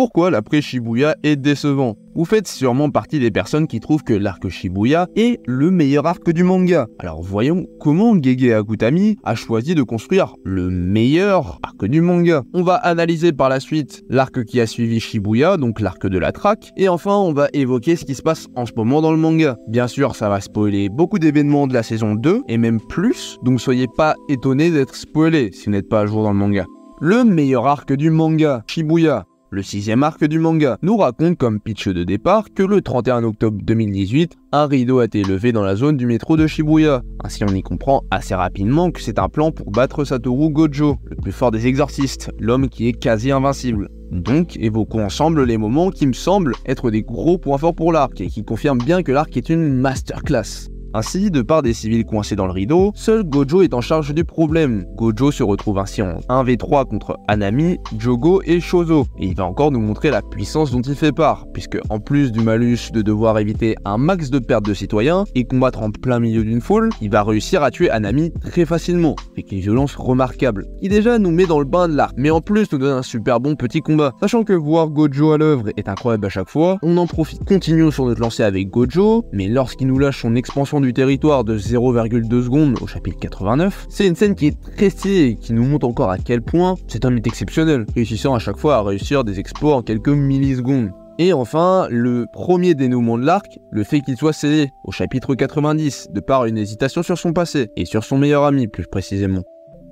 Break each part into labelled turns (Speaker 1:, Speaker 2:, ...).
Speaker 1: Pourquoi l'après-Shibuya est décevant? Vous faites sûrement partie des personnes qui trouvent que l'arc Shibuya est le meilleur arc du manga. Alors voyons comment Gege Akutami a choisi de construire le meilleur arc du manga. On va analyser par la suite l'arc qui a suivi Shibuya, donc l'arc de la traque, et enfin on va évoquer ce qui se passe en ce moment dans le manga. Bien sûr, ça va spoiler beaucoup d'événements de la saison 2, et même plus, donc soyez pas étonnés d'être spoilés si vous n'êtes pas à jour dans le manga. Le meilleur arc du manga, Shibuya. Le 6e arc du manga nous raconte comme pitch de départ que le 31 octobre 2018, un rideau a été levé dans la zone du métro de Shibuya. Ainsi on y comprend assez rapidement que c'est un plan pour battre Satoru Gojo, le plus fort des exorcistes, l'homme qui est quasi invincible. Donc évoquons ensemble les moments qui me semblent être des gros points forts pour l'arc et qui confirment bien que l'arc est une masterclass. Ainsi, de part des civils coincés dans le rideau, seul Gojo est en charge du problème. Gojo se retrouve ainsi en 1v3 contre Hanami, Jogo et Shozo. Et il va encore nous montrer la puissance dont il fait part, puisque en plus du malus de devoir éviter un max de pertes de citoyens et combattre en plein milieu d'une foule, il va réussir à tuer Hanami très facilement, avec une violence remarquable, qui déjà nous met dans le bain de l'arc, mais en plus nous donne un super bon petit combat. Sachant que voir Gojo à l'œuvre est incroyable à chaque fois, on en profite, continuons sur notre lancée avec Gojo, mais lorsqu'il nous lâche son expansion du territoire de 0,2 secondes au chapitre 89, c'est une scène qui est très stylée et qui nous montre encore à quel point cet homme est exceptionnel, réussissant à chaque fois à réussir des exploits en quelques millisecondes. Et enfin, le premier dénouement de l'arc, le fait qu'il soit scellé au chapitre 90, de par une hésitation sur son passé, et sur son meilleur ami plus précisément.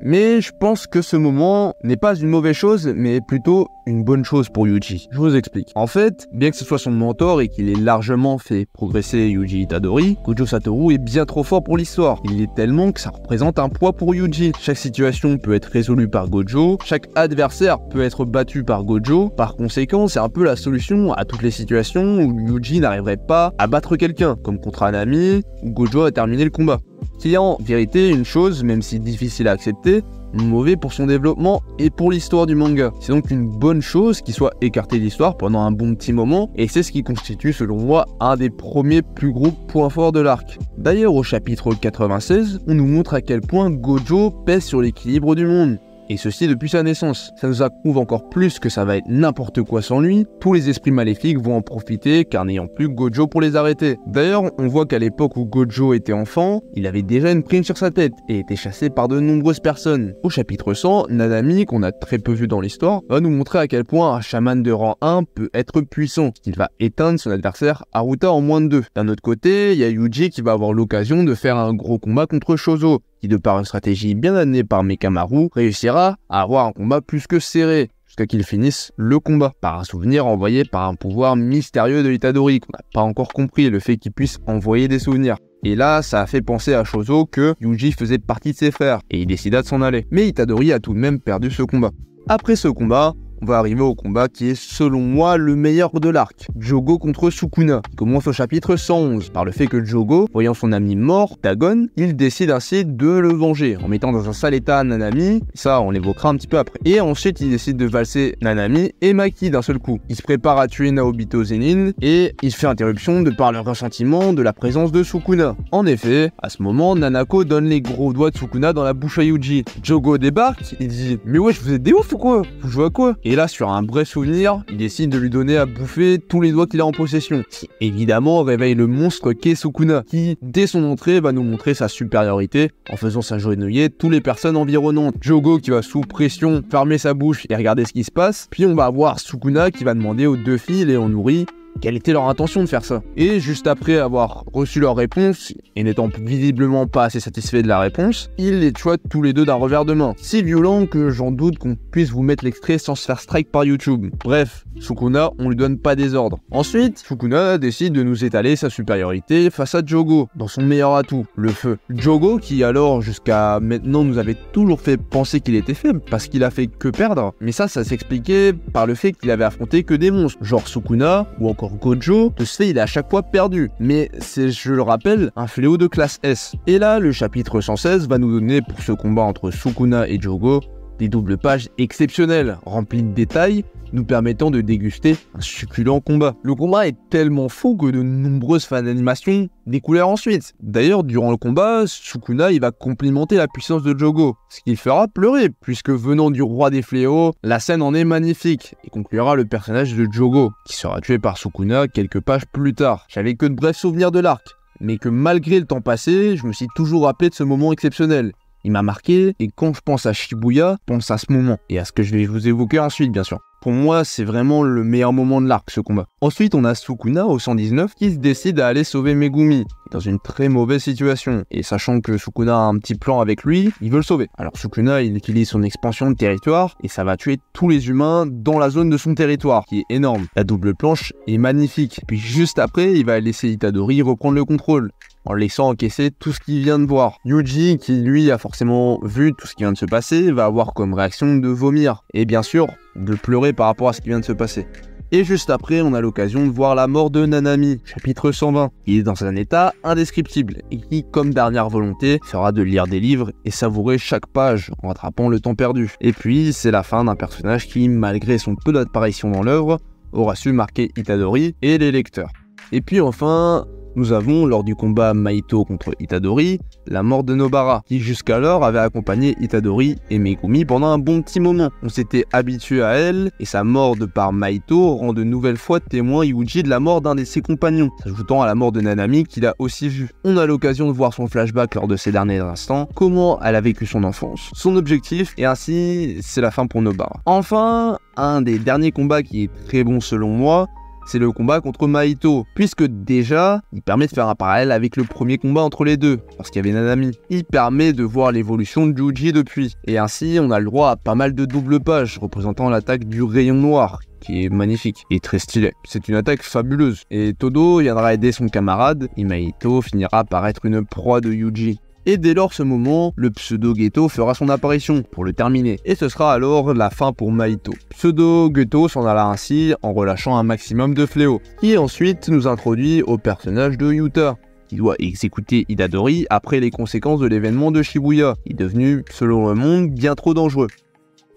Speaker 1: Mais je pense que ce moment n'est pas une mauvaise chose, mais plutôt une bonne chose pour Yuji. Je vous explique. En fait, bien que ce soit son mentor et qu'il ait largement fait progresser Yuji Itadori, Gojo Satoru est bien trop fort pour l'histoire. Il est tellement que ça représente un poids pour Yuji. Chaque situation peut être résolue par Gojo, chaque adversaire peut être battu par Gojo. Par conséquent, c'est un peu la solution à toutes les situations où Yuji n'arriverait pas à battre quelqu'un, comme contre Hanami, où Gojo a terminé le combat. Qui est en vérité une chose, même si difficile à accepter, mauvais pour son développement et pour l'histoire du manga. C'est donc une bonne chose qu'il soit écarté de l'histoire pendant un bon petit moment, et c'est ce qui constitue selon moi un des premiers plus gros points forts de l'arc. D'ailleurs au chapitre 96, on nous montre à quel point Gojo pèse sur l'équilibre du monde. Et ceci depuis sa naissance. Ça nous approuve encore plus que ça va être n'importe quoi sans lui. Tous les esprits maléfiques vont en profiter car n'ayant plus Gojo pour les arrêter. D'ailleurs, on voit qu'à l'époque où Gojo était enfant, il avait déjà une prime sur sa tête et était chassé par de nombreuses personnes. Au chapitre 100, Nanami, qu'on a très peu vu dans l'histoire, va nous montrer à quel point un chaman de rang 1 peut être puissant, qu'il va éteindre son adversaire Haruta en moins de 2. D'un autre côté, il y a Yuji qui va avoir l'occasion de faire un gros combat contre Shozo, qui de par une stratégie bien amenée par Mekamaru, réussira à avoir un combat plus que serré, jusqu'à qu'il finisse le combat, par un souvenir envoyé par un pouvoir mystérieux de Itadori, qu'on n'a pas encore compris, le fait qu'il puisse envoyer des souvenirs. Et là, ça a fait penser à Shozo que Yuji faisait partie de ses frères, et il décida de s'en aller. Mais Itadori a tout de même perdu ce combat. Après ce combat, on va arriver au combat qui est selon moi le meilleur de l'arc, Jogo contre Sukuna, qui commence au chapitre 111, par le fait que Jogo, voyant son ami mort, Dagon, il décide ainsi de le venger, en mettant dans un sale état Nanami, ça on l'évoquera un petit peu après. Et ensuite il décide de valser Nanami et Maki d'un seul coup. Il se prépare à tuer Naobito Zenin, et il fait interruption de par le ressentiment de la présence de Sukuna. En effet, à ce moment, Nanako donne les gros doigts de Sukuna dans la bouche à Yuji. Jogo débarque, il dit « Mais wesh, vous êtes des ouf ou quoi? Vous jouez à quoi ?» Et là, sur un bref souvenir, il décide de lui donner à bouffer tous les doigts qu'il a en possession. Qui, évidemment, réveille le monstre qu'est Sukuna, qui, dès son entrée, va nous montrer sa supériorité en faisant s'agenouiller toutes les personnes environnantes. Jogo qui va sous pression fermer sa bouche et regarder ce qui se passe. Puis on va avoir Sukuna qui va demander aux deux filles, Léon Nourri, quelle était leur intention de faire ça. Et juste après avoir reçu leur réponse, et n'étant visiblement pas assez satisfait de la réponse, ils les tuent tous les deux d'un revers de main. Si violent que j'en doute qu'on puisse vous mettre l'extrait sans se faire strike par YouTube. Bref, Sukuna, on lui donne pas des ordres. Ensuite, Sukuna décide de nous étaler sa supériorité face à Jogo, dans son meilleur atout, le feu. Jogo, qui alors jusqu'à maintenant nous avait toujours fait penser qu'il était faible, parce qu'il a fait que perdre, mais ça s'expliquait par le fait qu'il avait affronté que des monstres, genre Sukuna, ou encore Gojo. De ce fait, il est à chaque fois perdu, mais c'est, je le rappelle, un fléau de classe S. Et là, le chapitre 116 va nous donner pour ce combat entre Sukuna et Jogo Des doubles pages exceptionnelles, remplies de détails, nous permettant de déguster un succulent combat. Le combat est tellement fou que de nombreuses fans d'animation découlèrent ensuite. D'ailleurs, durant le combat, Sukuna il va complimenter la puissance de Jogo, ce qui le fera pleurer, puisque venant du roi des fléaux, la scène en est magnifique, et conclura le personnage de Jogo, qui sera tué par Sukuna quelques pages plus tard. J'avais que de brefs souvenirs de l'arc, mais que malgré le temps passé, je me suis toujours rappelé de ce moment exceptionnel. Il m'a marqué, et quand je pense à Shibuya, je pense à ce moment, et à ce que je vais vous évoquer ensuite bien sûr. Pour moi, c'est vraiment le meilleur moment de l'arc, ce combat. Ensuite, on a Sukuna au 119 qui se décide à aller sauver Megumi, dans une très mauvaise situation. Et sachant que Sukuna a un petit plan avec lui, il veut le sauver. Alors Sukuna, il utilise son expansion de territoire, et ça va tuer tous les humains dans la zone de son territoire, qui est énorme. La double planche est magnifique. Puis juste après, il va laisser Itadori reprendre le contrôle, en laissant encaisser tout ce qu'il vient de voir. Yuji, qui lui a forcément vu tout ce qui vient de se passer, va avoir comme réaction de vomir. Et bien sûr, de pleurer par rapport à ce qui vient de se passer. Et juste après, on a l'occasion de voir la mort de Nanami, chapitre 120. Il est dans un état indescriptible, et qui, comme dernière volonté, sera de lire des livres et savourer chaque page, en rattrapant le temps perdu. Et puis, c'est la fin d'un personnage qui, malgré son peu d'apparition dans l'œuvre, aura su marquer Itadori et les lecteurs. Et puis enfin, nous avons, lors du combat Mahito contre Itadori, la mort de Nobara, qui jusqu'alors avait accompagné Itadori et Megumi pendant un bon petit moment. On s'était habitué à elle, et sa mort de par Mahito rend de nouvelles fois témoin Yuji de la mort d'un de ses compagnons, s'ajoutant à la mort de Nanami qu'il a aussi vue. On a l'occasion de voir son flashback lors de ces derniers instants, comment elle a vécu son enfance, son objectif, et ainsi, c'est la fin pour Nobara. Enfin, un des derniers combats qui est très bon selon moi, c'est le combat contre Mahito, puisque déjà, il permet de faire un parallèle avec le premier combat entre les deux, parce qu'il y avait Nanami. Il permet de voir l'évolution de Yuji depuis, et ainsi on a le droit à pas mal de doubles pages représentant l'attaque du rayon noir, qui est magnifique et très stylé. C'est une attaque fabuleuse, et Todo viendra aider son camarade, et Mahito finira par être une proie de Yuji. Et dès lors ce moment, le Pseudo Geto fera son apparition pour le terminer. Et ce sera alors la fin pour Mahito. Pseudo Geto s'en alla ainsi en relâchant un maximum de fléaux, qui ensuite nous introduit au personnage de Yuta, qui doit exécuter Itadori après les conséquences de l'événement de Shibuya, qui est devenu, selon le monde, bien trop dangereux.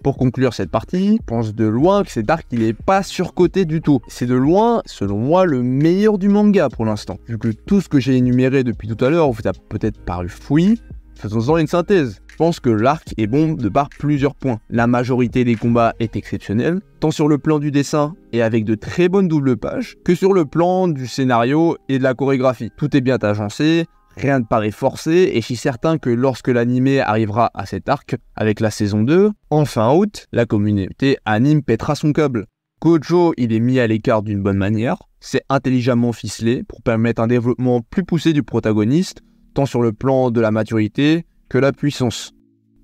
Speaker 1: Pour conclure cette partie, je pense de loin que cet arc il est pas surcoté du tout. C'est de loin, selon moi, le meilleur du manga pour l'instant. Vu que tout ce que j'ai énuméré depuis tout à l'heure vous a peut-être paru fouillis, faisons-en une synthèse. Je pense que l'arc est bon de par plusieurs points. La majorité des combats est exceptionnelle, tant sur le plan du dessin et avec de très bonnes doubles pages, que sur le plan du scénario et de la chorégraphie. Tout est bien agencé, rien ne paraît forcé, et je suis certain que lorsque l'anime arrivera à cet arc, avec la saison 2, en fin août, la communauté anime pètera son câble. Gojo, il est mis à l'écart d'une bonne manière, c'est intelligemment ficelé pour permettre un développement plus poussé du protagoniste, tant sur le plan de la maturité que la puissance.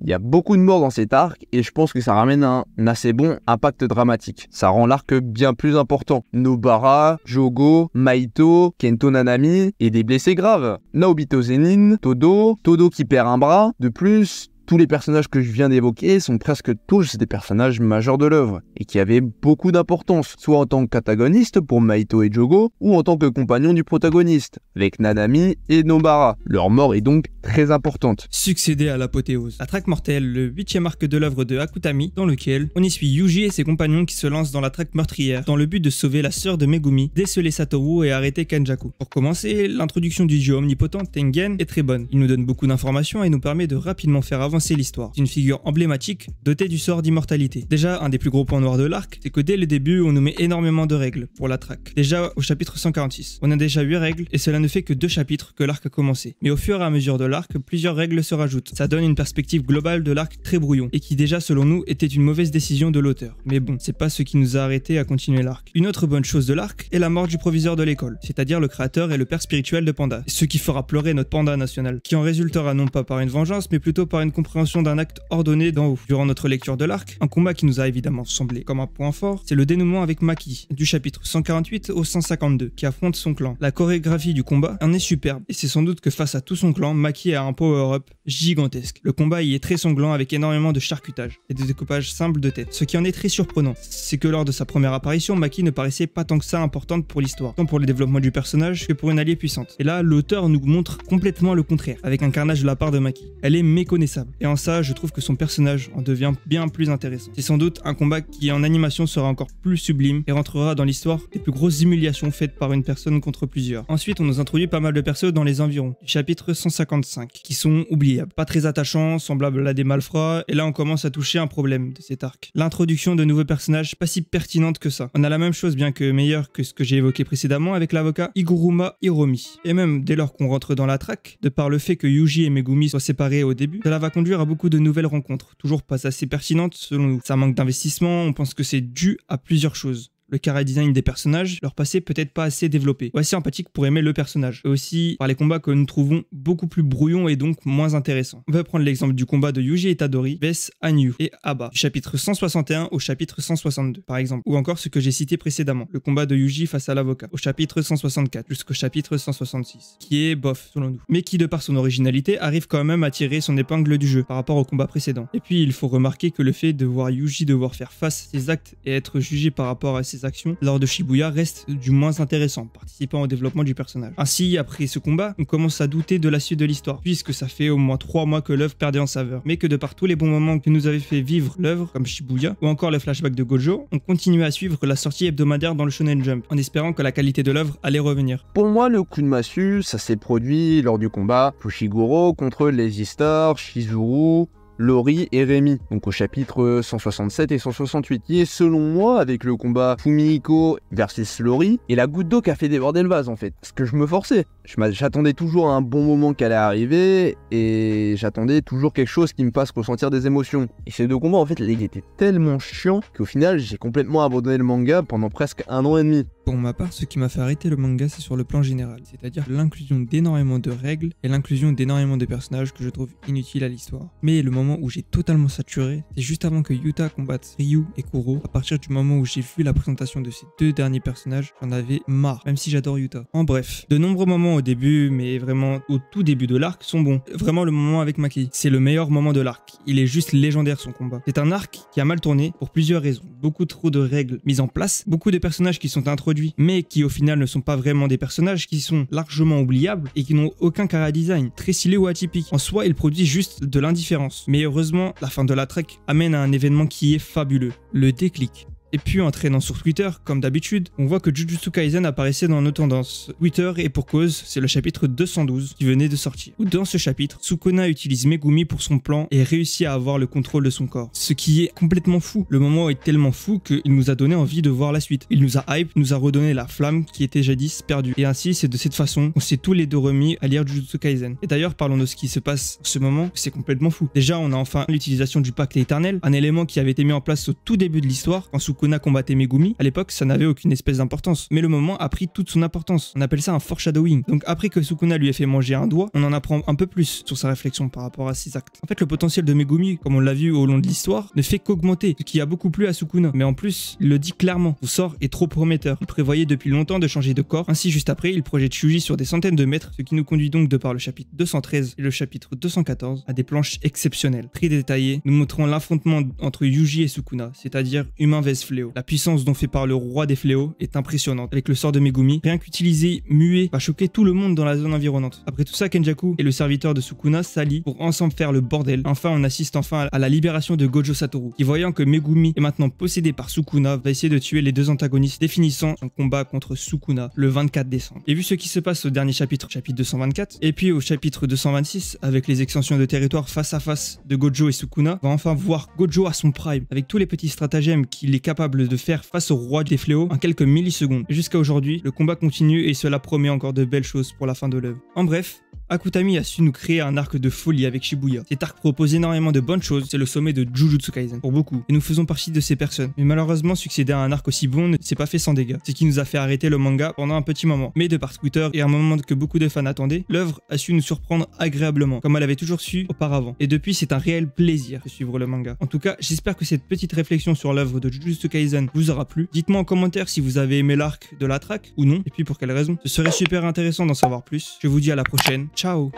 Speaker 1: Il y a beaucoup de morts dans cet arc et je pense que ça ramène un assez bon impact dramatique. Ça rend l'arc bien plus important. Nobara, Jogo, Mahito, Kento Nanami et des blessés graves. Naobito Zenin, Todo qui perd un bras. De plus, tous les personnages que je viens d'évoquer sont presque tous des personnages majeurs de l'œuvre et qui avaient beaucoup d'importance, soit en tant qu'antagonistes pour Mahito et Jogo, ou en tant que compagnons du protagoniste, avec Nanami et Nobara. Leur mort est donc très importante.
Speaker 2: Succéder à l'apothéose. La traque mortelle, le 8e arc de l'œuvre de Akutami, dans lequel on y suit Yuji et ses compagnons qui se lancent dans la traque meurtrière, dans le but de sauver la sœur de Megumi, déceler Satoru et arrêter Kenjaku. Pour commencer, l'introduction du dieu omnipotent Tengen est très bonne. Il nous donne beaucoup d'informations et nous permet de rapidement faire avancer l'histoire. C'est une figure emblématique dotée du sort d'immortalité. Déjà, un des plus gros points noirs de l'arc, c'est que dès le début, on nous met énormément de règles pour la traque. Déjà au chapitre 146, on a déjà 8 règles et cela ne fait que 2 chapitres que l'arc a commencé. Mais au fur et à mesure de l'arc, plusieurs règles se rajoutent. Ça donne une perspective globale de l'arc très brouillon et qui déjà selon nous était une mauvaise décision de l'auteur. Mais bon, c'est pas ce qui nous a arrêté à continuer l'arc. Une autre bonne chose de l'arc est la mort du proviseur de l'école, c'est-à-dire le créateur et le père spirituel de Panda. Ce qui fera pleurer notre panda national, qui en résultera non pas par une vengeance mais plutôt par une compréhension d'un acte ordonné d'en haut. Durant notre lecture de l'arc, un combat qui nous a évidemment semblé comme un point fort, c'est le dénouement avec Maki, du chapitre 148 au 152, qui affronte son clan. La chorégraphie du combat en est superbe, et c'est sans doute que face à tout son clan, Maki a un power-up gigantesque. Le combat y est très sanglant avec énormément de charcutage et des découpages simples de tête. Ce qui en est très surprenant, c'est que lors de sa première apparition, Maki ne paraissait pas tant que ça importante pour l'histoire, tant pour le développement du personnage que pour une alliée puissante. Et là, l'auteur nous montre complètement le contraire, avec un carnage de la part de Maki. Elle est méconnaissable. incroyable. Et en ça, je trouve que son personnage en devient bien plus intéressant. C'est sans doute un combat qui en animation sera encore plus sublime et rentrera dans l'histoire des plus grosses humiliations faites par une personne contre plusieurs. Ensuite, on nous introduit pas mal de persos dans les environs du chapitre 155 qui sont oubliables, pas très attachants, semblables à des malfrats, et là on commence à toucher un problème de cet arc. L'introduction de nouveaux personnages pas si pertinente que ça. On a la même chose, bien que meilleure que ce que j'ai évoqué précédemment avec l'avocat Higuruma Hiromi. Et même dès lors qu'on rentre dans la traque, de par le fait que Yuji et Megumi soient séparés au début, cela va conduire à beaucoup de nouvelles rencontres, toujours pas assez pertinentes selon nous. Ça manque d'investissement, on pense que c'est dû à plusieurs choses. Le chara design des personnages, leur passé peut-être pas assez développé, ou assez empathique pour aimer le personnage, et aussi par les combats que nous trouvons beaucoup plus brouillons et donc moins intéressants. On va prendre l'exemple du combat de Yuji Itadori vs Hanyu et Aba, du chapitre 161 au chapitre 162 par exemple, ou encore ce que j'ai cité précédemment, le combat de Yuji face à l'avocat, au chapitre 164 jusqu'au chapitre 166, qui est bof selon nous, mais qui de par son originalité arrive quand même à tirer son épingle du jeu par rapport au combat précédent. Et puis il faut remarquer que le fait de voir Yuji devoir faire face à ses actes et être jugé par rapport à ses actions lors de Shibuya reste du moins intéressant, participant au développement du personnage. Ainsi, après ce combat, on commence à douter de la suite de l'histoire, puisque ça fait au moins 3 mois que l'œuvre perdait en saveur, mais que de par tous les bons moments que nous avait fait vivre l'œuvre, comme Shibuya, ou encore le flashback de Gojo, on continuait à suivre la sortie hebdomadaire dans le Shonen Jump, en espérant que la qualité de l'œuvre allait revenir.
Speaker 1: Pour moi, le coup de massue, ça s'est produit lors du combat Fushiguro contre Lazy Star, Shizuru, Lori et Rémi, donc au chapitre 167 et 168, qui est selon moi, avec le combat Fumihiko versus Lori, et la goutte d'eau qui a fait déborder le vase en fait. Parce que je me forçais, j'attendais toujours un bon moment qu'elle allait arriver, et j'attendais toujours quelque chose qui me fasse ressentir des émotions. Et ces deux combats en fait, ils étaient tellement chiants qu'au final j'ai complètement abandonné le manga pendant presque 1 an et demi.
Speaker 2: Pour ma part, ce qui m'a fait arrêter le manga, c'est sur le plan général, c'est-à-dire l'inclusion d'énormément de règles et l'inclusion d'énormément de personnages que je trouve inutiles à l'histoire. Mais le moment où j'ai totalement saturé, c'est juste avant que Yuta combatte Ryu et Kuro. À partir du moment où j'ai vu la présentation de ces deux derniers personnages, j'en avais marre, même si j'adore Yuta. En bref, de nombreux moments au début, mais vraiment au tout début de l'arc, sont bons. Vraiment le moment avec Maki, c'est le meilleur moment de l'arc. Il est juste légendaire son combat. C'est un arc qui a mal tourné pour plusieurs raisons. Beaucoup trop de règles mises en place, beaucoup de personnages qui sont introduits mais qui au final ne sont pas vraiment des personnages, qui sont largement oubliables et qui n'ont aucun chara design, très stylé ou atypique. En soi, ils produisent juste de l'indifférence. Mais heureusement, la fin de la trek amène à un événement qui est fabuleux, le déclic. Et puis en traînant sur Twitter, comme d'habitude, on voit que Jujutsu Kaisen apparaissait dans nos tendances. Twitter, et pour cause, c'est le chapitre 212 qui venait de sortir. Où dans ce chapitre, Sukuna utilise Megumi pour son plan et réussit à avoir le contrôle de son corps. Ce qui est complètement fou. Le moment est tellement fou qu'il nous a donné envie de voir la suite. Il nous a hype, nous a redonné la flamme qui était jadis perdue. Et ainsi, c'est de cette façon qu'on s'est tous les deux remis à lire Jujutsu Kaisen. Et d'ailleurs, parlons de ce qui se passe en ce moment, c'est complètement fou. Déjà, on a enfin l'utilisation du pacte éternel, un élément qui avait été mis en place au tout début de l'histoire, quand Sukuna combattait Megumi. À l'époque, ça n'avait aucune espèce d'importance, mais le moment a pris toute son importance. On appelle ça un foreshadowing. Donc après que Sukuna lui ait fait manger un doigt, on en apprend un peu plus sur sa réflexion par rapport à ses actes. En fait, le potentiel de Megumi, comme on l'a vu au long de l'histoire, ne fait qu'augmenter, ce qui a beaucoup plu à Sukuna. Mais en plus, il le dit clairement, son sort est trop prometteur. Il prévoyait depuis longtemps de changer de corps. Ainsi, juste après, il projette Shuji sur des centaines de mètres, ce qui nous conduit donc de par le chapitre 213 et le chapitre 214 à des planches exceptionnelles. Très détaillées, nous montrons l'affrontement entre Yuji et Sukuna, c'est-à-dire humain vs fléau. La puissance dont fait par le roi des fléaux est impressionnante. Avec le sort de Megumi, rien qu'utiliser muet va choquer tout le monde dans la zone environnante. Après tout ça, Kenjaku et le serviteur de Sukuna s'allient pour ensemble faire le bordel. Enfin, on assiste à la libération de Gojo Satoru, qui voyant que Megumi est maintenant possédé par Sukuna, va essayer de tuer les deux antagonistes, définissant son combat contre Sukuna le 24 décembre. Et vu ce qui se passe au dernier chapitre 224, et puis au chapitre 226, avec les extensions de territoire face à face de Gojo et Sukuna, on va enfin voir Gojo à son prime, avec tous les petits stratagèmes qu'il est capable de faire face au roi des fléaux en quelques millisecondes. Jusqu'à aujourd'hui, le combat continue et cela promet encore de belles choses pour la fin de l'œuvre. En bref, Akutami a su nous créer un arc de folie avec Shibuya. Cet arc propose énormément de bonnes choses, c'est le sommet de Jujutsu Kaisen pour beaucoup, et nous faisons partie de ces personnes. Mais malheureusement, succéder à un arc aussi bon ne s'est pas fait sans dégâts, ce qui nous a fait arrêter le manga pendant un petit moment. Mais de par Twitter et un moment que beaucoup de fans attendaient, l'œuvre a su nous surprendre agréablement, comme elle avait toujours su auparavant. Et depuis, c'est un réel plaisir de suivre le manga. En tout cas, j'espère que cette petite réflexion sur l'œuvre de Jujutsu Kaisen vous aura plu. Dites-moi en commentaire si vous avez aimé l'arc de la track ou non, et puis pour quelle raison. Ce serait super intéressant d'en savoir plus. Je vous dis à la prochaine. Ciao!